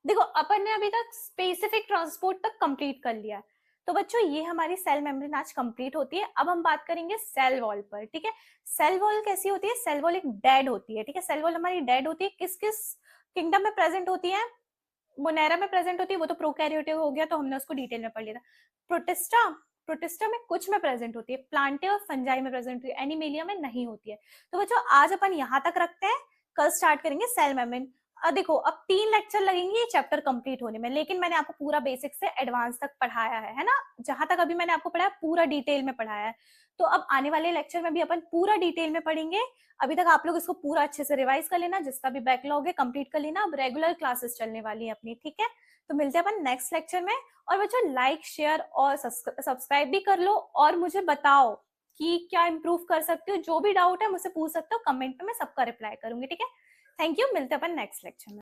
देखो अपन ने अभी तक स्पेसिफिक ट्रांसपोर्ट तक कंप्लीट कर लिया है, तो बच्चों ये हमारी सेल मेम्ब्रेन आज कंप्लीट होती है। अब हम बात करेंगे सेल वॉल पर, ठीक है। सेल वॉल कैसी होती है, सेल वॉल एक डेड होती है, ठीक है। सेल वॉल हमारी डेड होती है, किस किस किंगडम में प्रेजेंट होती है, मोनेरा में प्रेजेंट होती है, वो तो प्रोकैरियोटिक हो गया, तो हमने उसको डिटेल में पढ़ लिया था। प्रोटिस्टा, प्रोटिस्टा में कुछ में प्रेजेंट होती है, प्लांटे और फंजाई में प्रेजेंट होती है, एनिमेलिया में नहीं होती है। तो बच्चों आज अपन यहाँ तक रखते हैं, कल स्टार्ट करेंगे सेल मेम्ब्रेन। देखो अब 3 लेक्चर लगेंगे ये चैप्टर कंप्लीट होने में, लेकिन मैंने आपको पूरा बेसिक से एडवांस तक पढ़ाया है ना। जहां तक अभी मैंने आपको पढ़ाया पूरा डिटेल में पढ़ाया है, तो अब आने वाले लेक्चर में भी अपन पूरा डिटेल में पढ़ेंगे। अभी तक आप लोग इसको पूरा अच्छे से रिवाइज कर लेना, जिसका भी बैकलॉग है कंप्लीट कर लेना। अब रेगुलर क्लासेस चलने वाली है अपनी, ठीक है। तो मिलते हैं अपन नेक्स्ट लेक्चर में। और बच्चों लाइक शेयर और सब्सक्राइब भी कर लो, और मुझे बताओ कि क्या इंप्रूव कर सकते हो। जो भी डाउट है मुझसे पूछ सकते हो कमेंट में, मैं सबका रिप्लाई करूंगी, ठीक है। थैंक यू, मिलते हैं अपन नेक्स्ट लेक्चर में।